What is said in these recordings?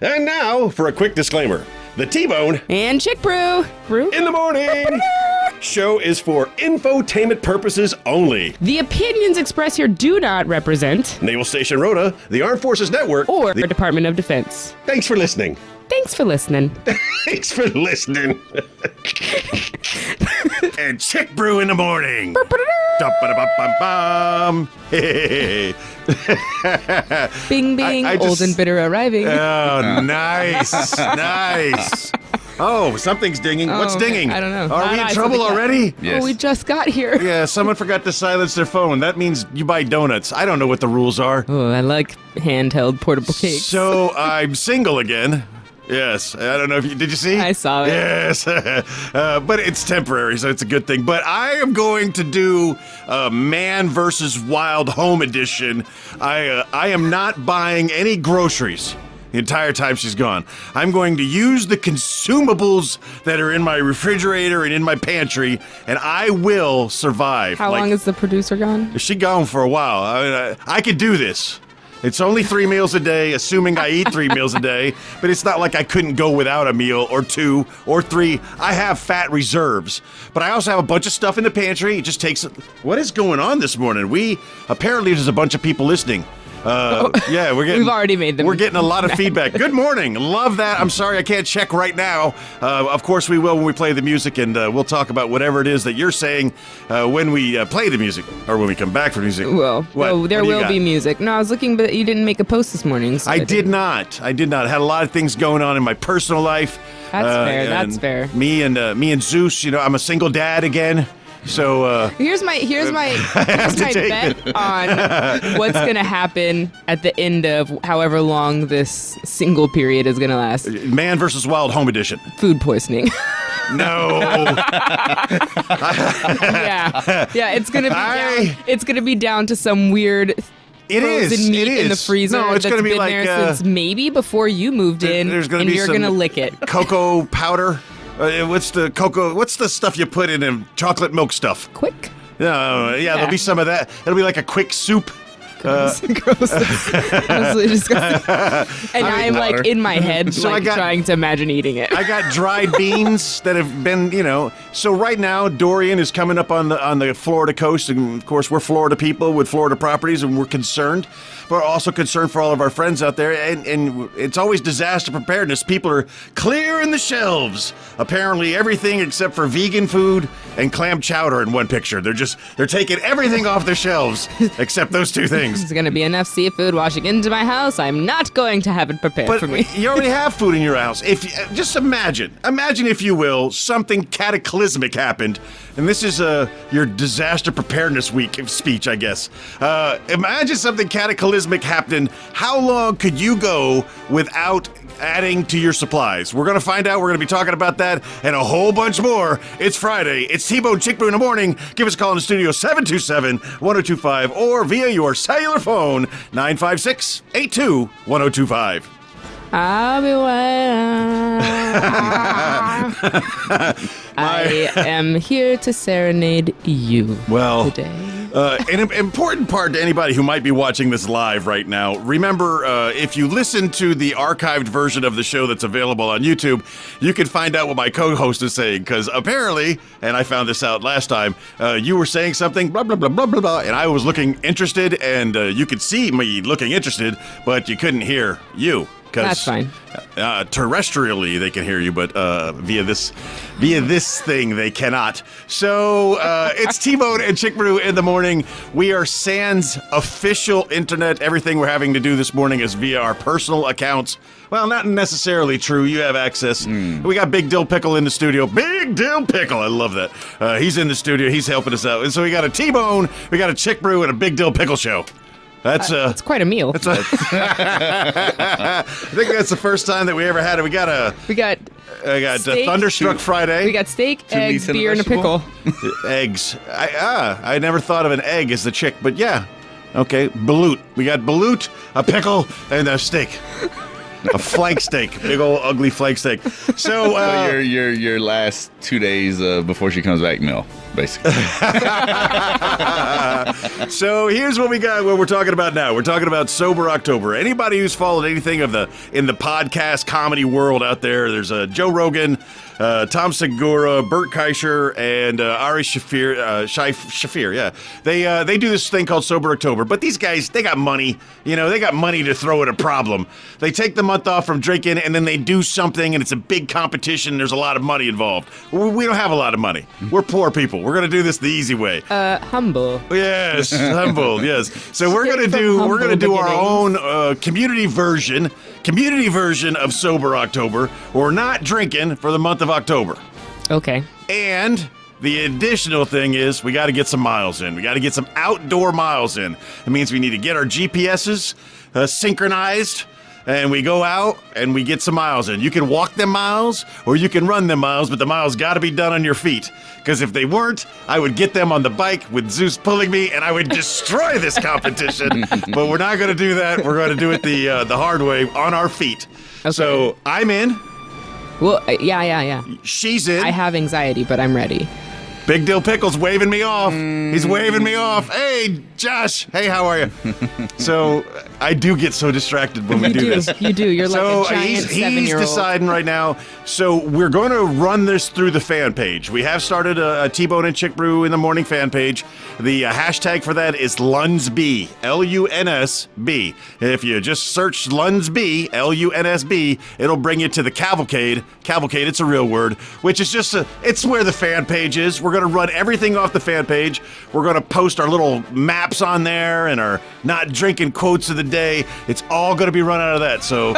And now for a quick disclaimer. The Tbone and ChickBrew in the morning show is for infotainment purposes only. The opinions expressed here do not represent Naval Station Rhoda, the Armed Forces Network, or the Department of Defense. Thanks for listening. Thanks for listening. Thanks for listening. And ChickBrew in the morning. Dum-ba-da-bum-bum-bum. Hey. Bing, bing, old and bitter arriving. Oh, nice. Nice. Oh, something's dinging. What's dinging? I don't know. Are we in trouble already? Yes. Oh, we just got here. Yeah, someone forgot to silence their phone. That means you buy donuts. I don't know what the rules are. Oh, I like handheld portable cakes. So I'm single again. Yes, I don't know if did you see? I saw it. Yes, but it's temporary, so it's a good thing. But I am going to do Man versus Wild Home Edition. I am not buying any groceries the entire time she's gone. I'm going to use the consumables that are in my refrigerator and in my pantry, and I will survive. How long is the producer gone? She's gone for a while. I could do this. It's only 3 meals a day, assuming I eat 3 meals a day, but it's not like I couldn't go without a meal or 2 or 3. I have fat reserves, but I also have a bunch of stuff in the pantry. It just takes... What is going on this morning? Apparently there's a bunch of people listening. Yeah, we've already made them. We're getting a lot of feedback. Good morning. Love that. I'm sorry I can't check right now. Of course we will when we play the music, and we'll talk about whatever it is that you're saying when we play the music, or when we come back from music. Well, there will be music. No, I was looking, but you didn't make a post this morning. So I did not. I had a lot of things going on in my personal life. That's fair. That's fair. Me and Zeus. I'm a single dad again. So here's my bet on what's gonna happen at the end of however long this single period is gonna last. Man versus Wild Home Edition. Food poisoning. No. Yeah. It's gonna be down to some weird. Frozen meat in the freezer. No, it's that's gonna be been like there since maybe before you moved in, and you're gonna lick it. Cocoa powder. What's the stuff you put in chocolate milk stuff? Quick? Yeah, there'll be some of that. It'll be like a quick soup. Gross. Absolutely disgusting. And I'm like in my head, so trying to imagine eating it. I got dried beans that have been, So right now, Dorian is coming up on the Florida coast, and of course, we're Florida people with Florida properties, and we're concerned. But we're also concerned for all of our friends out there, and it's always disaster preparedness. People are clearing the shelves. Apparently, everything except for vegan food and clam chowder in one picture. They're taking everything off their shelves except those two things. There's going to be enough seafood washing into my house. I'm not going to have it prepared for me. You already have food in your house. Just imagine, if you will, something cataclysmic happened. And this is your disaster preparedness week speech, I guess. Imagine something cataclysmic happened. How long could you go without adding to your supplies? We're going to find out. We're going to be talking about that and a whole bunch more. It's Friday. It's Tbone and ChickBrew in the morning. Give us a call in the studio, 727-1025, or via your cellular phone, 956-82-1025. I'll be waiting. I am here to serenade you today. An important part to anybody who might be watching this live right now, remember, if you listen to the archived version of the show that's available on YouTube, you can find out what my co-host is saying, because apparently, and I found this out last time, you were saying something, blah, blah, blah, blah, blah, blah, and I was looking interested, and you could see me looking interested, but you couldn't hear you. That's fine. Terrestrially, they can hear you, but via this thing, they cannot. So it's Tbone and ChickBrew in the morning. We are Sans official internet. Everything we're having to do this morning is via our personal accounts. Well, not necessarily true. You have access. We got Big Dill Pickle in the studio. Big Dill Pickle. I love that. He's in the studio. He's helping us out. And so we got a Tbone, we got a ChickBrew, and a Big Dill Pickle show. That's quite a meal. I think that's the first time that we ever had it. We got steak, Thunderstruck Friday. We got steak, eggs, beer, and a pickle. Eggs. I never thought of an egg as the chick, but yeah. Okay, balut. We got balut, a pickle, and a steak. A flank steak, big old ugly flank steak. So your last 2 days before she comes back meal. basically. So here's what we got. What we're talking about now. We're talking about Sober October. Anybody who's followed anything of in the podcast comedy world out there, there's Joe Rogan, Tom Segura, Bert Kreischer, and Ari Shafir. Yeah, they do this thing called Sober October. But these guys, they got money. You know, they got money to throw at a problem. They take the month off from drinking, and then they do something, and it's a big competition. There's a lot of money involved. We don't have a lot of money. We're poor people. We're gonna do this the easy way. Humble. Yes, humble. Yes. So we're gonna do our own community version of Sober October. We're not drinking for the month of October. Okay. And the additional thing is we got to get some miles in. We got to get some outdoor miles in. It means we need to get our GPSs synchronized, and we go out and we get some miles in. You can walk them miles or you can run them miles, but the miles got to be done on your feet. Because if they weren't, I would get them on the bike with Zeus pulling me, and I would destroy this competition. But we're not going to do that. We're going to do it the hard way on our feet. Okay. So I'm in. Well, yeah. She's in. I have anxiety, but I'm ready. Big Dill Pickle's waving me off. He's waving me off. Hey, Josh. Hey, how are you? So I do get so distracted when we do this. You do. You're So like a giant he's 7-year-old. deciding right now. So we're going to run this through the fan page. We have started a Tbone and ChickBrew in the morning fan page. The hashtag for that is Lunsb, Lunsb. If you just search Lunsb, Lunsb, it'll bring you to the cavalcade. Cavalcade, it's a real word, which is just it's where the fan page is. We're going to run everything off the fan page. We're going to post our little maps on there and our not drinking quotes of the day. It's all going to be run out of that. So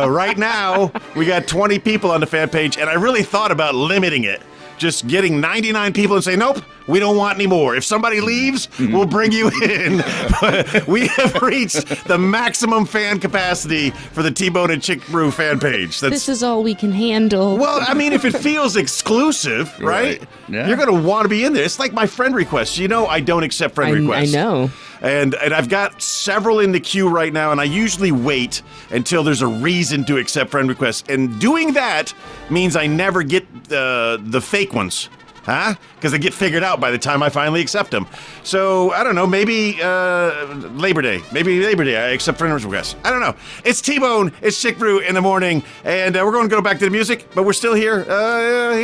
right now, we got 20 people on the fan page, and I really thought about limiting it. Just getting 99 people and say, nope, we don't want any more. If somebody leaves, we'll bring you in. But we have reached the maximum fan capacity for the Tbone and ChickBrew fan page. This is all we can handle. Well, I mean, if it feels exclusive, right? Yeah. You're going to want to be in there. It's like my friend requests. You know, I don't accept friend requests. I know. And I've got several in the queue right now, and I usually wait until there's a reason to accept friend requests. And doing that means I never get the fake ones. Huh? Because they get figured out by the time I finally accept them. So, I don't know, maybe Labor Day. Maybe Labor Day I accept friend requests. I don't know. It's Tbone, it's ChickBrew in the morning, and we're going to go back to the music, but we're still here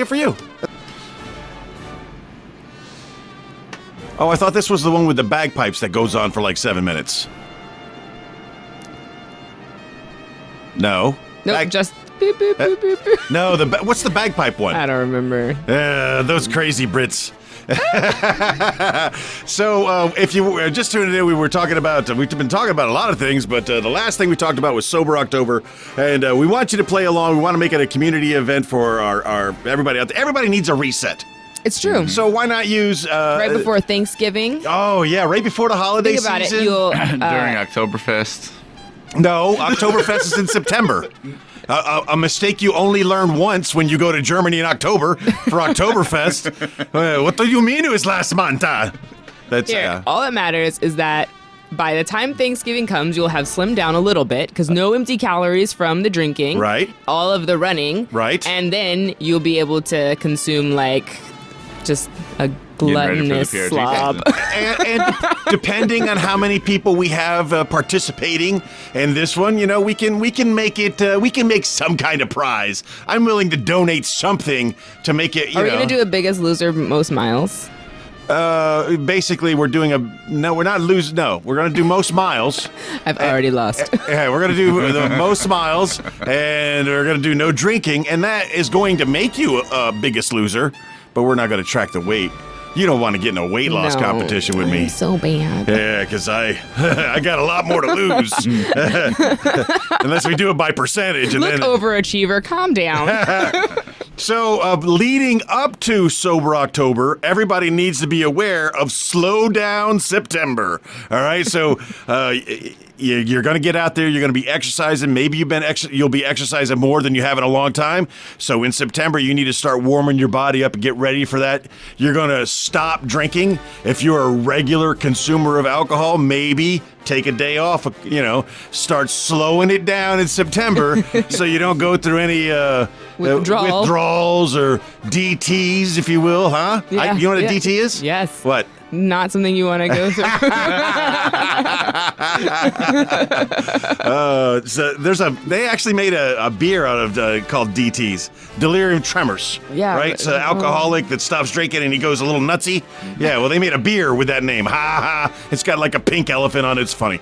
for you. Oh, I thought this was the one with the bagpipes that goes on for like 7 minutes. No. Nope, just boop, boop, boop, boop, boop. No, what's the bagpipe one? I don't remember. Those crazy Brits. So, if you were just tuning in, we've been talking about a lot of things, but the last thing we talked about was Sober October, and we want you to play along. We want to make it a community event for our everybody out there. Everybody needs a reset. It's true. So why not use Right before Thanksgiving. Oh yeah, right before the holiday Think about season. it. You'll During Oktoberfest. No, Oktoberfest is in September. A mistake you only learn once when you go to Germany in October for Oktoberfest. What do you mean it was last month? That's Here, all that matters is that by the time Thanksgiving comes, you'll have slimmed down a little bit because no empty calories from the drinking. Right. All of the running. Right. And then you'll be able to consume like just a gluttonous PRG slob. and depending on how many people we have participating in this one, you know, we can make it. We can make some kind of prize. I'm willing to donate something to make it. Are we gonna do a biggest loser most miles? Basically, we're doing we're not losing. No, we're going to do most miles. I've already lost. Yeah, we're going to do the most miles, and we're going to do no drinking, and that is going to make you a biggest loser, but we're not going to track the weight. You don't want to get in a weight loss competition with me. I'm so bad. Yeah, because I got a lot more to lose. Unless we do it by percentage. And Look, then overachiever, calm down. So, leading up to Sober October, everybody needs to be aware of Slow Down September. All right, so you're going to get out there. You're going to be exercising. Maybe you'll be exercising more than you have in a long time. So in September, you need to start warming your body up and get ready for that. You're going to stop drinking. If you're a regular consumer of alcohol, maybe take a day off, start slowing it down in September so you don't go through any withdrawals or DTs, if you will, huh? Yeah, You know what a DT is? Yes. What? Not something you want to go through. They actually made a beer out of called DTs, delirium tremors. Yeah, right. It's an alcoholic that stops drinking and he goes a little nutsy. Yeah, well, they made a beer with that name. Ha ha! It's got like a pink elephant on it. It's funny.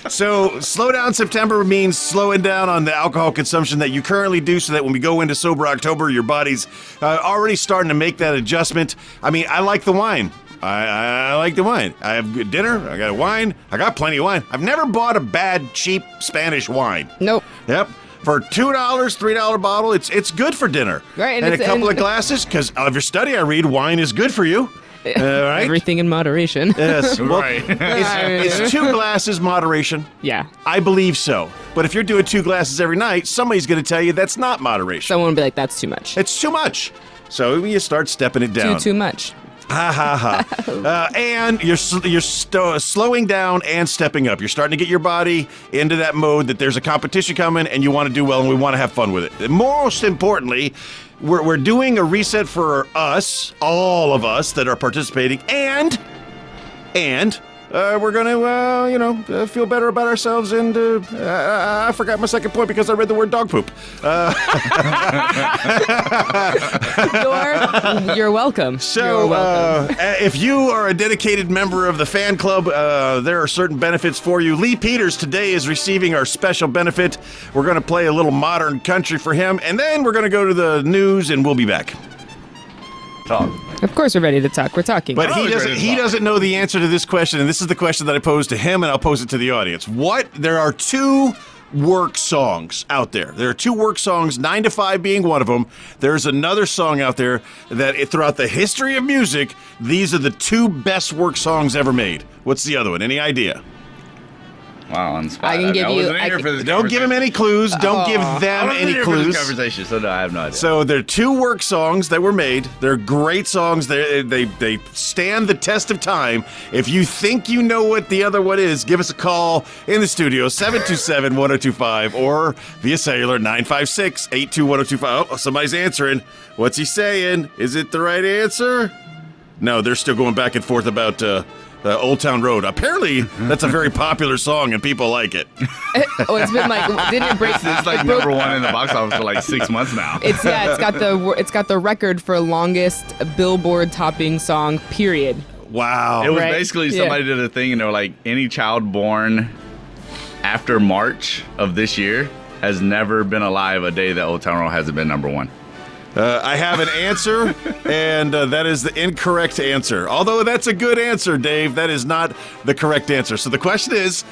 So slow down September means slowing down on the alcohol consumption that you currently do, so that when we go into sober October, your body's already starting to make that adjustment. I mean, I like the wine. I like the wine. I have good dinner. I got wine. I got plenty of wine. I've never bought a bad, cheap Spanish wine. Nope. Yep. For $2, $3 bottle, it's good for dinner. Right. And a couple of glasses, because of your study I read, wine is good for you. Right? Everything in moderation. Yes. Well, Right. it's 2 glasses moderation. Yeah. I believe so. But if you're doing 2 glasses every night, somebody's going to tell you that's not moderation. Someone will be like, that's too much. It's too much. So you start stepping it down. Too much. Ha ha ha. And you're slowing down and stepping up. You're starting to get your body into that mode that there's a competition coming and you want to do well and we want to have fun with it. And most importantly, we're doing a reset for us, all of us that are participating, and we're going to, feel better about ourselves. And I forgot my second point because I read the word dog poop. You're welcome. So, You're welcome. if you are a dedicated member of the fan club, there are certain benefits for you. Lee Peters today is receiving our special benefit. We're going to play a little modern country for him, and then we're going to go to the news, and we'll be back. Talk. Of course we're ready to talk. We're talking. But he doesn't know the answer to this question, and this is the question that I posed to him, and I'll pose it to the audience. There are 2 work songs out there. There are 2 work songs, 9 to 5 being one of them. There's another song out there that throughout the history of music, these are the 2 best work songs ever made. What's the other one? Any idea? Wow, on the spot. I can give you- Don't give him any clues. Don't give them any clues. Conversation, so no, I have no idea. So there are 2 work songs that were made. They're great songs. They stand the test of time. If you think you know what the other one is, give us a call in the studio, 727-1025, or via cellular, 956-821-1025. Oh, somebody's answering. What's he saying? Is it the right answer? No, they're still going back and forth about Old Town Road. Apparently, that's a very popular song and people like it. It's been like, didn't it break? It's like number 1 in the box office for like 6 months now. It's got the record for longest Billboard topping song. Period. Wow. It was Right. basically somebody did a thing and they were like, any child born after March of this year has never been alive a day that Old Town Road hasn't been number 1. I have an answer, and that is the incorrect answer. Although that's a good answer, Dave, that is not the correct answer. So the question is,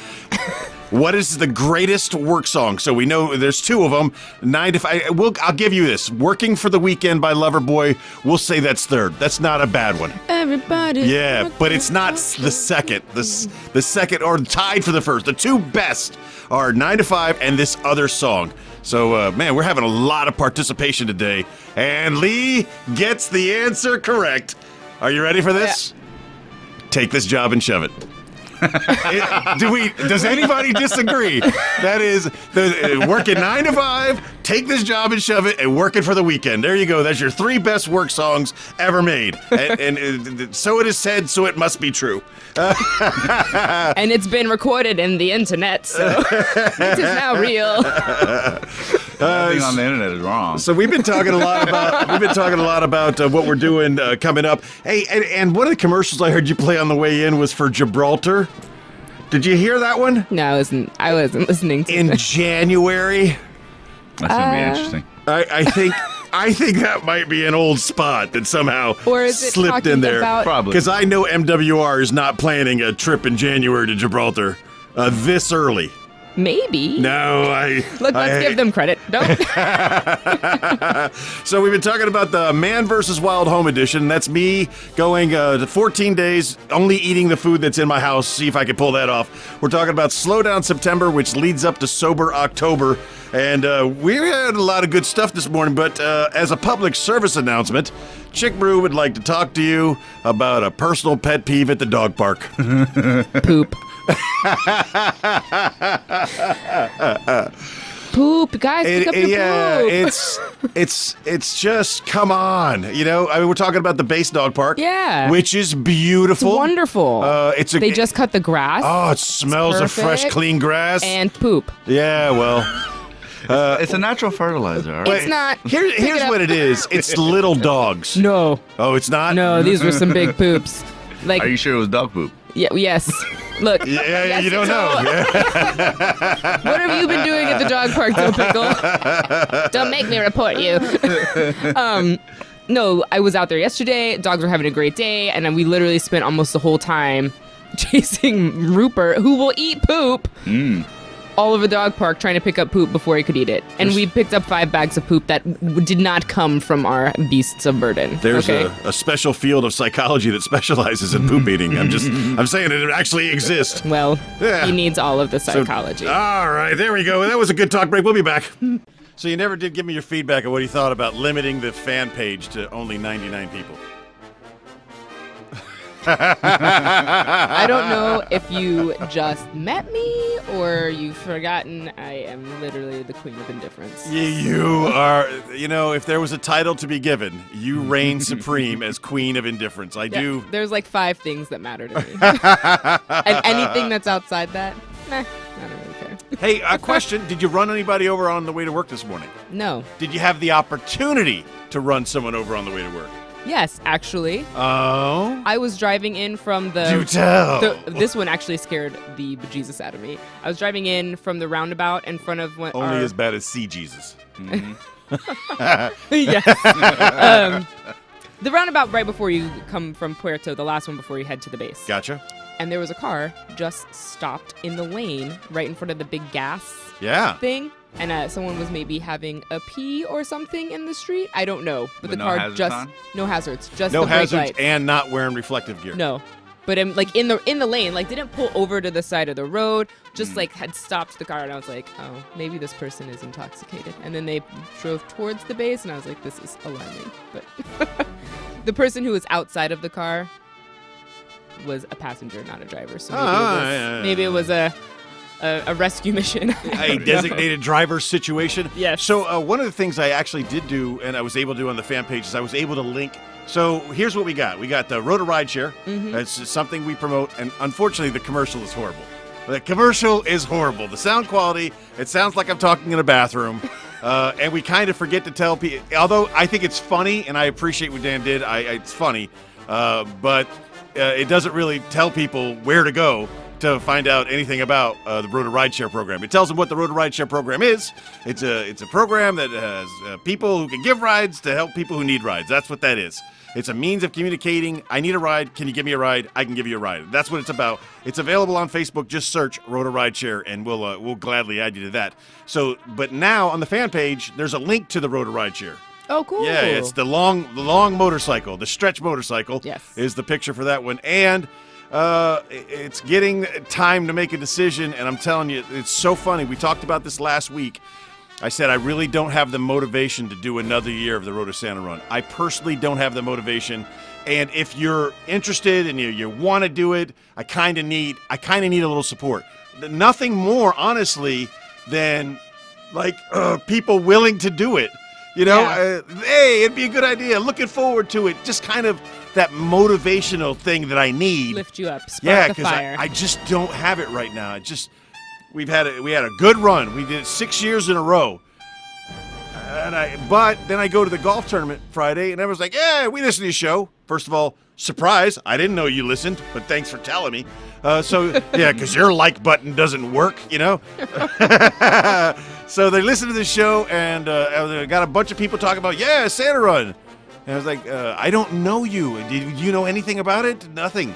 what is the greatest work song? So we know there's 2 of them. 9 to 5. I'll give you this. Working for the Weekend by Loverboy. We'll say that's 3rd. That's not a bad one. Everybody. Yeah, but it's not the second. The second, or tied for the first. The 2 best are 9 to 5 and this other song. So, man, we're having a lot of participation today. And Lee gets the answer correct. Are you ready for this? Yeah. Take this job and shove it. Does anybody disagree? That is working 9 to 5, take this job and shove it, and working for the weekend. There you go. That's your 3 best work songs ever made. And so it is said, so it must be true. And it's been recorded in the internet, so it is now real. Nothing on the internet is wrong. So we've been talking a lot about what we're doing coming up. Hey, and one of the commercials I heard you play on the way in was for Gibraltar. Did you hear that one? No, I wasn't listening to in January. That's gonna be interesting. I think that might be an old spot that somehow slipped in there. Probably. Because I know MWR is not planning a trip in January to Gibraltar this early. Maybe. No, Let's give them credit. Don't. So we've been talking about the Man vs. Wild Home Edition. That's me going to 14 days, only eating the food that's in my house, see if I can pull that off. We're talking about Slow Down September, which leads up to Sober October. And we had a lot of good stuff this morning, but as a public service announcement, ChickBrew would like to talk to you about a personal pet peeve at the dog park. Poop. Poop, guys, pick up your poop. It's just, come on. You know, I mean, we're talking about the base dog park. Yeah. Which is beautiful. It's wonderful. They just cut the grass. Oh, it smells of fresh, clean grass. And poop. Yeah, well. It's a natural fertilizer. All right? It's not. Here's what it is. It's little dogs. No. Oh, it's not? No, these were some big poops. Like, Are you sure it was dog poop? Yeah. Yes. Look. Yeah, yes, you don't know. What have you been doing at the dog park, Dill Pickle? Don't make me report you. No, I was out there yesterday. Dogs were having a great day, and then we literally spent almost the whole time chasing Rupert, who will eat poop, all over the dog park trying to pick up poop before he could eat it. And we picked up 5 bags of poop that did not come from our beasts of burden. There's a special field of psychology that specializes in poop eating. I'm saying it actually exists. Well, Yeah. he needs all of the psychology. All right, there we go. That was a good talk break. We'll be back. So you never did give me your feedback on what you thought about limiting the fan page to only 99 people. I don't know if you just met me or you've forgotten I am literally the queen of indifference. You are, if there was a title to be given, you reign supreme as queen of indifference. I do. There's like 5 things that matter to me. And anything that's outside that, I don't really care. Hey, a question. Did you run anybody over on the way to work this morning? No. Did you have the opportunity to run someone over on the way to work? Yes, actually. Oh? I was driving in from the... Do tell. This one actually scared the bejesus out of me. I was driving in from the roundabout in front of... Only as bad as See Jesus. Yes. The roundabout right before you come from Puerto, the last one before you head to the base. Gotcha. And there was a car just stopped in the lane right in front of the big gas thing. And someone was maybe having a pee or something in the street. I don't know. But the car just... No hazards. Just no the brake hazards lights. And not wearing reflective gear. No. But in the lane, like didn't pull over to the side of the road, just like had stopped the car, and I was like, oh, maybe this person is intoxicated. And then they drove towards the base, and I was like, this is alarming. But the person who was outside of the car was a passenger, not a driver. So maybe it was a rescue mission. A designated driver situation. Yes. So one of the things I actually did do, and I was able to do on the fan page, is I was able to link. So here's what we got. We got the Rotor Rideshare. That's something we promote, and unfortunately the commercial is horrible. The commercial is horrible. The sound quality, it sounds like I'm talking in a bathroom. And we kind of forget to tell people, although I think it's funny, and I appreciate what Dan did. It's funny, but it doesn't really tell people where to go to find out anything about the Rotor Rideshare program. It tells them what the Rotor Rideshare program is. It's a program that has people who can give rides to help people who need rides. That's what that is. It's a means of communicating. I need a ride. Can you give me a ride? I can give you a ride. That's what it's about. It's available on Facebook. Just search Rotor Rideshare, and we'll gladly add you to that. So, but now on the fan page, there's a link to the Rotor Rideshare. Oh, cool. Yeah, it's the long motorcycle, the stretch motorcycle. Yes. Is the picture for that one, and it's getting time to make a decision. And I'm telling you, it's so funny. We talked about this last week. I said I really don't have the motivation to do another year of the Road to Santa Run. I personally don't have the motivation. And if you're interested and you want to do it, I kind of need a little support. Nothing more, honestly, than like people willing to do it. Hey, it'd be a good idea. Looking forward to it. Just kind of that motivational thing that I need. Lift you up. Spark the fire. I just don't have it right now. We had a good run. We did it 6 years in a row. But then I go to the golf tournament Friday, and everyone's like, "Yeah, we listened to your show." First of all, surprise! I didn't know you listened, but thanks for telling me. Because your like button doesn't work, So they listened to the show, and got a bunch of people talking about, Santa Run. And I was like, I don't know you. Did you know anything about it? Nothing.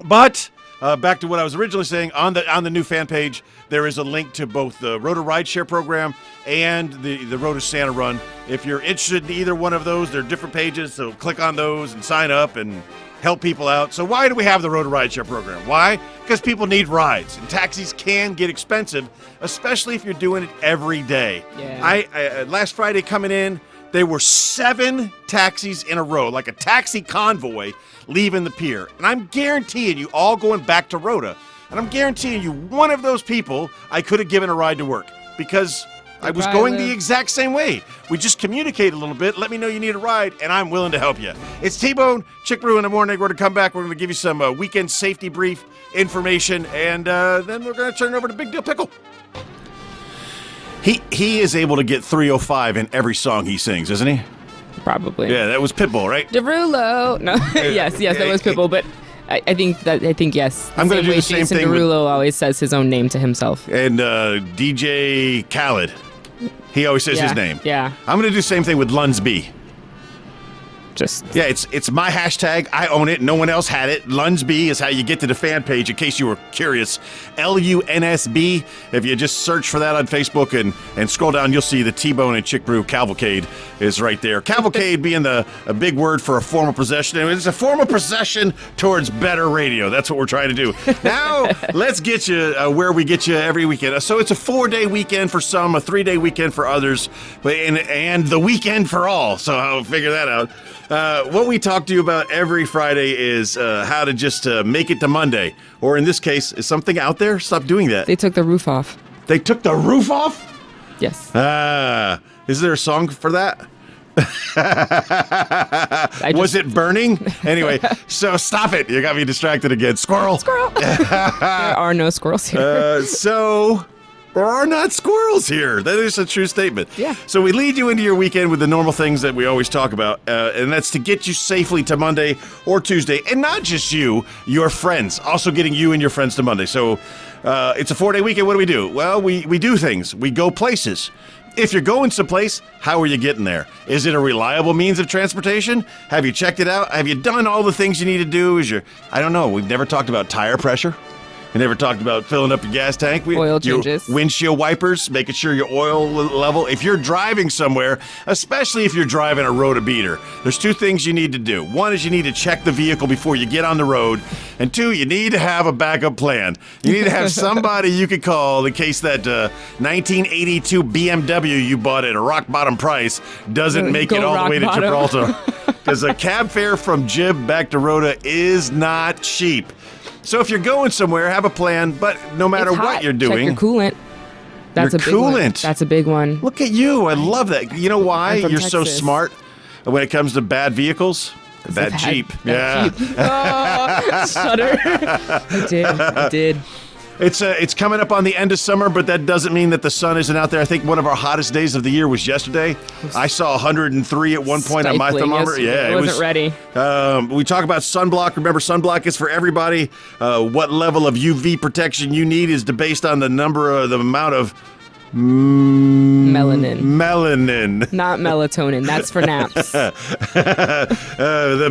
But back to what I was originally saying, on the new fan page, there is a link to both the Roto Rideshare program and the Roto Santa Run. If you're interested in either one of those, they're different pages, so click on those and sign up and help people out. So why do we have the Roto Rideshare program? Why? Because people need rides, and taxis can get expensive, especially if you're doing it every day. Yeah. I last Friday coming in, there were 7 taxis in a row, like a taxi convoy leaving the pier. And I'm guaranteeing you all going back to Rota. And I'm guaranteeing you one of those people I could have given a ride to work because I was going the exact same way. We just communicate a little bit. Let me know you need a ride, and I'm willing to help you. It's Tbone, ChickBrew in the morning. We're going to come back. We're going to give you some weekend safety brief information, and then we're going to turn it over to Big Deal Pickle. He is able to get 305 in every song he sings, isn't he? Probably. Yeah, that was Pitbull, right? Derulo. No, yes, that was Pitbull, but I think yes. I'm going to do the same Jason thing Derulo always says his own name to himself. And DJ Khaled, he always says his name. Yeah. I'm going to do the same thing with Lunsby. Yeah, it's my hashtag. I own it. No one else had it. Lunsby is how you get to the fan page, in case you were curious. LUNSB. If you just search for that on Facebook and scroll down, you'll see the Tbone and ChickBrew Cavalcade is right there. Cavalcade being a big word for a formal procession. It's a formal procession towards better radio. That's what we're trying to do. Now, let's get you where we get you every weekend. So it's a 4-day weekend for some, a 3-day weekend for others, and the weekend for all. So I'll figure that out. What we talk to you about every Friday is how to just make it to Monday. Or in this case, is something out there? Stop doing that. They took the roof off. They took the roof off? Yes. Is there a song for that? Was it burning? Anyway, so stop it. You got me distracted again. Squirrel. There are no squirrels here. So there are not squirrels here. That is a true statement. Yeah. So we lead you into your weekend with the normal things that we always talk about, and that's to get you safely to Monday or Tuesday, and not just you, your friends, also getting you and your friends to Monday. So it's a 4-day weekend. What do? Well, we do things. We go places. If you're going someplace, how are you getting there? Is it a reliable means of transportation? Have you checked it out? Have you done all the things you need to do? I don't know. We've never talked about tire pressure. We never talked about filling up your gas tank. Oil changes. Your windshield wipers, making sure your oil level. If you're driving somewhere, especially if you're driving a Roto-Beater, there's 2 things you need to do. One is you need to check the vehicle before you get on the road. And 2, you need to have a backup plan. You need to have somebody you could call in case that 1982 BMW you bought at a rock-bottom price doesn't make it all the way to Gibraltar. Because a cab fare from Jib back to Rota is not cheap. So if you're going somewhere, have a plan, but no matter what you're doing. Check your coolant. That's a big one. That's a big one. Look at you. I love that. You know why you're so Texas. smart when it comes to bad vehicles? That Jeep. That Jeep. Oh, shudder. I did. It's coming up on the end of summer, but that doesn't mean that the sun isn't out there. I think one of our hottest days of the year was yesterday. I saw 103 at one point on my thermometer. Yeah, I wasn't ready. We talk about sunblock. Remember, sunblock is for everybody. What level of UV protection you need is based on the amount of Melanin. Not melatonin. That's for naps. The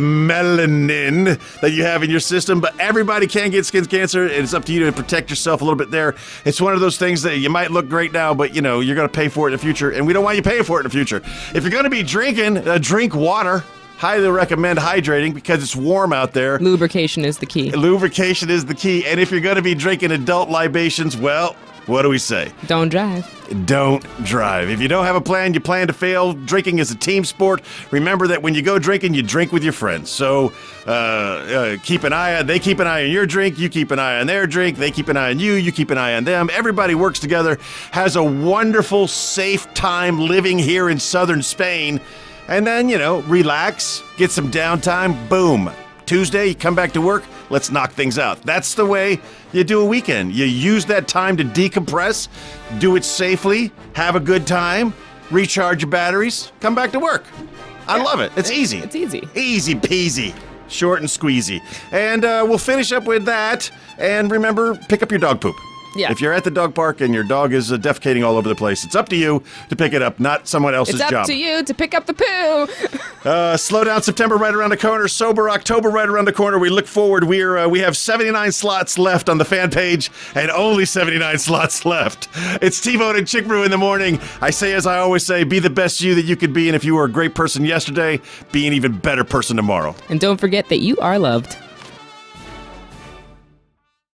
melanin that you have in your system, but everybody can get skin cancer, and it's up to you to protect yourself a little bit there. It's one of those things that you might look great now, but you're going to pay for it in the future, and we don't want you paying for it in the future. If you're going to be drinking, drink water. Highly recommend hydrating because it's warm out there. Lubrication is the key. And if you're going to be drinking adult libations, well, what do we say? Don't drive. Don't drive. If you don't have a plan, you plan to fail. Drinking is a team sport. Remember that when you go drinking, you drink with your friends. So keep an eye on. They keep an eye on your drink. You keep an eye on their drink. They keep an eye on you. You keep an eye on them. Everybody works together. Has a wonderful, safe time living here in southern Spain. And then, relax, get some downtime. Boom. Tuesday, you come back to work, let's knock things out. That's the way you do a weekend. You use that time to decompress, do it safely, have a good time, recharge your batteries, come back to work. I love it. It's easy. It's easy. Easy peasy. Short and squeezy. And we'll finish up with that. And remember, pick up your dog poop. Yeah. If you're at the dog park and your dog is defecating all over the place, it's up to you to pick it up, not someone else's It's up job. to you to pick up the poo. Slow down September right around the corner. Sober October right around the corner. We look forward. We have 79 slots left on the fan page and only 79 slots left. It's Tbone and ChickBrew in the morning. I say, as I always say, be the best you that you could be. And if you were a great person yesterday, be an even better person tomorrow. And don't forget that you are loved.